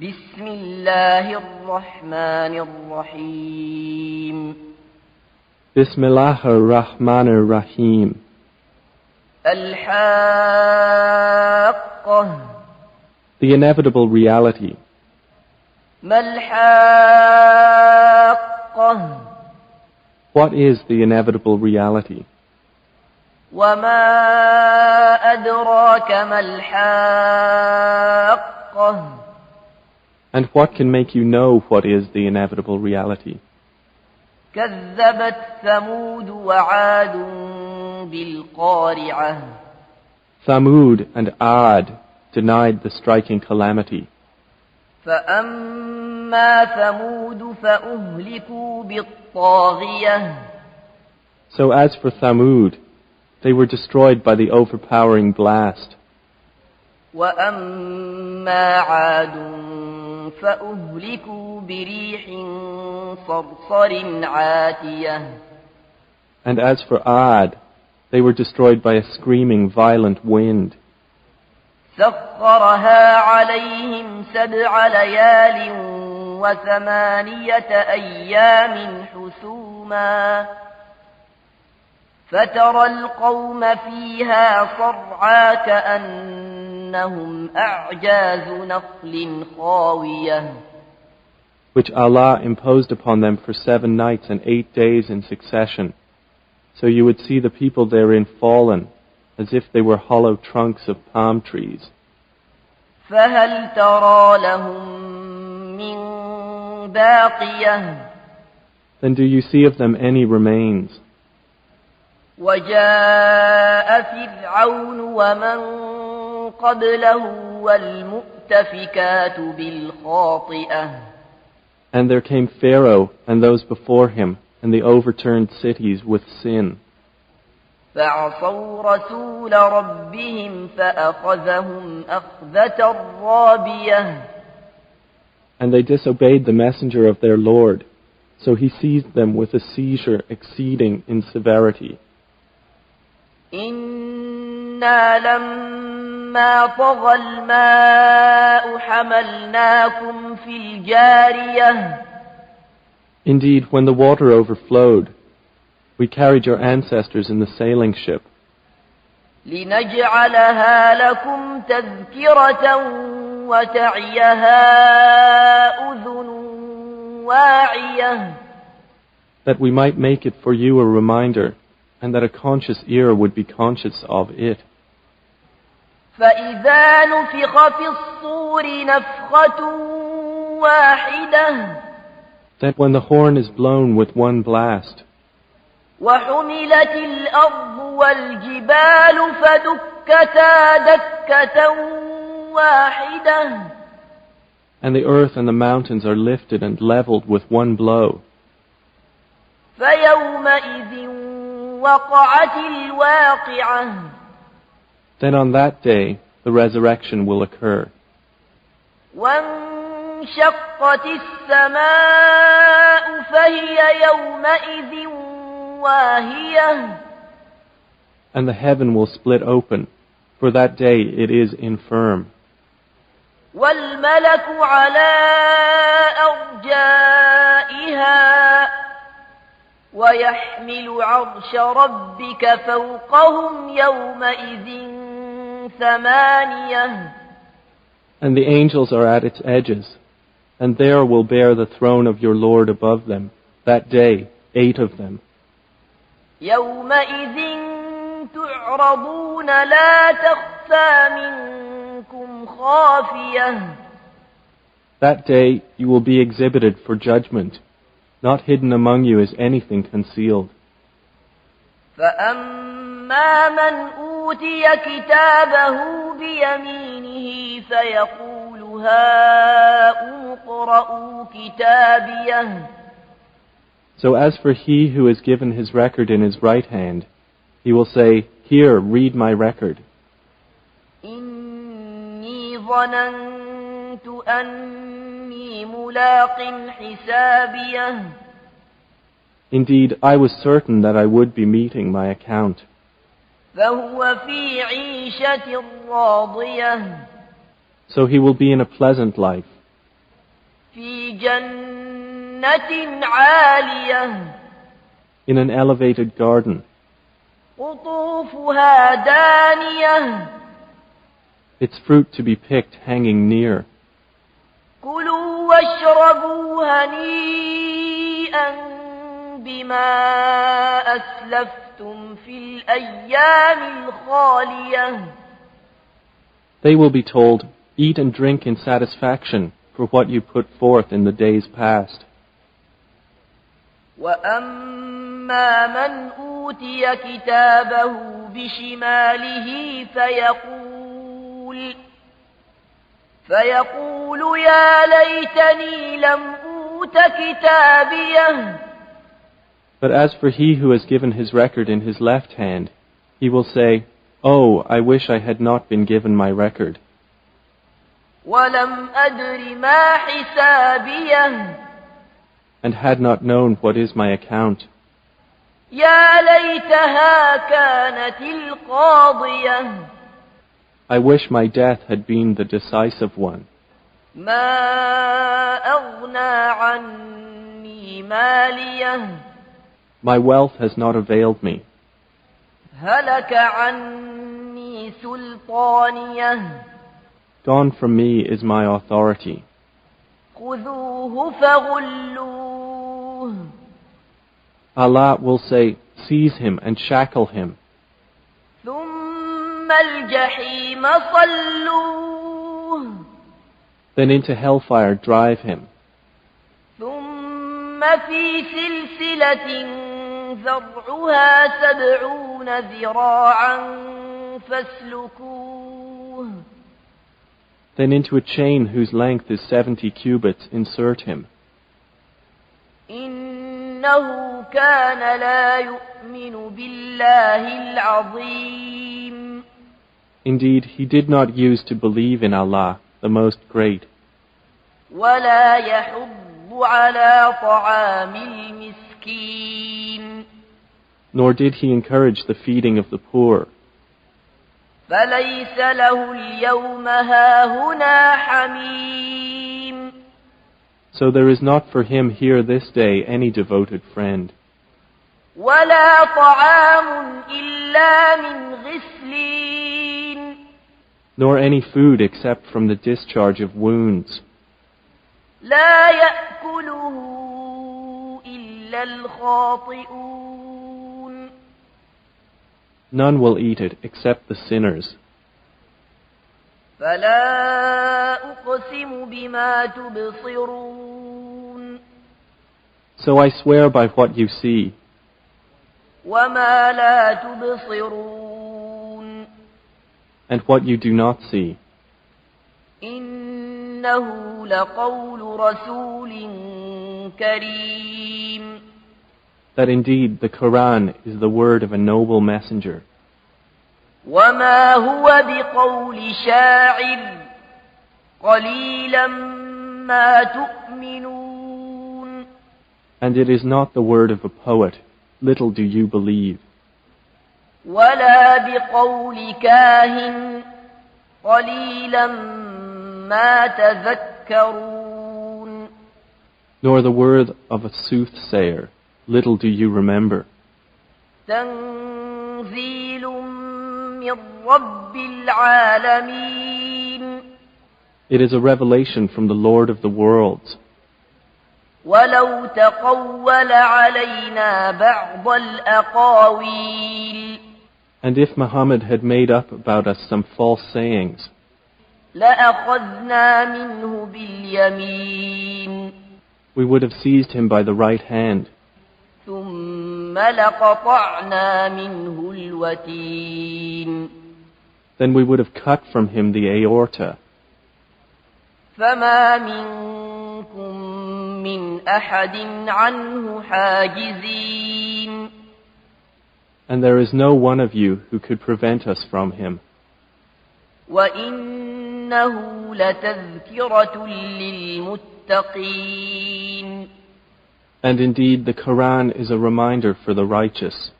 بسم الله الرحمن الرحيم بسم الله الرحمن الرحيم الحاقة The inevitable reality. ما الحاقة What is the inevitable reality? وما أدراك ما الحاقة And what can make you know what is the inevitable reality? كذبت ثمود وعاد بالقارعة Thamud and Ad denied the striking calamity. فأما ثمود فأهلكوا بالطاغية So as for Thamud, they were destroyed by the overpowering blast. وأما عاد فأهلكوا بريح صرصر عاتية And as for Ad, they were destroyed by a screaming, violent wind. سخرها عليهم 7 ليال و8 أيام حسوما فترى القوم فيها صرعى كأنهم أعجاز نخل خاوية which Allah imposed upon them for 7 nights and 8 days in succession. So you would see the people therein fallen, as if they were hollow trunks of palm trees. فهل ترى لهم من باقية Then do you see of them any remains? وجاء فرعون ومن قبله والمؤتفكات بالخاطئة And there came Pharaoh and those before him, and the overturned cities with sin. فعصوا رسول ربهم فأخذهم أخذة رابية And they disobeyed the messenger of their Lord, so he seized them with a seizure exceeding in severity. إنا لما طغى الماء حملناكم في الجارية Indeed, when the water overflowed, we carried your ancestors in the sailing ship, لنجعلها لكم تذكرة وتعيها أذن واعية that we might make it for you a reminder, and that a conscious ear would be conscious of it. فإذا نفخ في الصور نفخة واحدة That when the horn is blown with one blast, وحملت الأرض والجبال فدكتا دكة واحدة and the earth and the mountains are lifted and leveled with one blow, فيومئذ وقعت الواقعة then on that day the resurrection will occur. وانشقت السماء فهي يومئذ واهية And the heaven will split open, for that day it is infirm. والملك على أرجائها ويحمل عرش ربك فوقهم يومئذ 8 And the angels are at its edges, and there will bear the throne of your Lord above them, that day 8 of them. يومئذ تعرضون لا تخفى منكم خافية That day you will be exhibited for judgment. Not hidden among you is anything concealed. فأما من أوتي كتابه بيمينه فيقول هاؤم اقرءوا كتابيه So as for he who is given his record in his right hand, he will say, Here, read my record. إني ظننت أني ملاق حسابيه Indeed, I was certain that I would be meeting my account. فهو في عيشة راضية So he will be in a pleasant life, في جنة عالية in an elevated garden, قطوفها دانية its fruit to be picked hanging near. كلوا واشربوا هنيئا بما أسلفتم في الأيام الخالية. They will be told, eat and drink in satisfaction for what you put forth in the days past. وأما من أوتي كتابه بشماله فيقول يا ليتني لم أوت كتابيه. But as for he who has given his record in his left hand, he will say, "Oh, I wish I had not been given my record." ولم أدر ما حسابيه. And had not known what is my account. يا ليتها كانت القاضية. I wish my death had been the decisive one. ما أغنى عني ماليه. My wealth has not availed me. هلك عني سلطانيه. Gone from me is my authority. خذوه فغلوه. Allah will say, seize him and shackle him. ثم الجحيم صلوه. Then into hellfire drive him. ثم في سلسلة ذرعها 70 ذراعا فاسلكوه. Then into a chain whose length is 70 cubits insert him. إنه كان لا يؤمن بالله العظيم. Indeed, he did not use to believe in Allah, the Most Great. ولا يحض على طعام المسكين. Nor did he encourage the feeding of the poor. فليس له اليوم هاهنا حميم. So there is not for him here this day any devoted friend. ولا طعام إلا من غسلين. Nor any food except from the discharge of wounds. لا يأكله إلا الخاطئون. None will eat it except the sinners. فلا أقسم بما تبصرون. So I swear by what you see. وما لا تبصرون. And what you do not see. إنه لقول رسول كريم. That indeed the Quran is the word of a noble messenger. وما هو بقول شاعر قليلا ما تؤمنون. And it is not the word of a poet. Little do you believe. ولا بقول كاهن قليلا ما تذكرون. Nor the word of a soothsayer. Little do you remember. تنزيل من رب العالمين. It is a revelation from the Lord of the worlds. ولو تقول علينا بعض الأقاويل. And if Muhammad had made up about us some false sayings, لأخذنا منه باليمين. we would have seized him by the right hand. ثم لقطعنا منه الوتين. Then we would have cut from him the aorta. فما منكم من أحد عنه حاجزين. And there is no one of you who could prevent us from him. وإنه لتذكرة للمتقين. And indeed the Quran is a reminder for the righteous.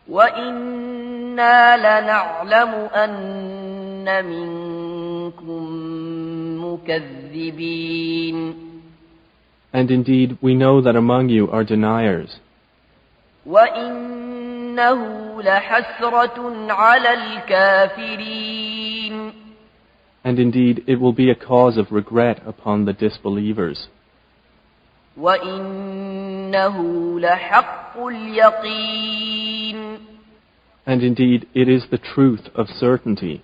وإنا لنعلم أن منكم مكذبين. And indeed, we know that among you are deniers. وَإِنَّهُ لَحَسْرَةٌ عَلَى الْكَافِرِينَ And indeed, it will be a cause of regret upon the disbelievers. وَإِنَّهُ لَحَقُّ الْيَقِينِ And indeed, it is the truth of certainty.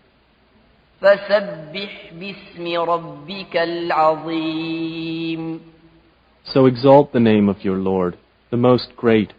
فَسَبِّحْ بِاسْمِ رَبِّكَ الْعَظِيمِ So exalt the name of your Lord, the most great.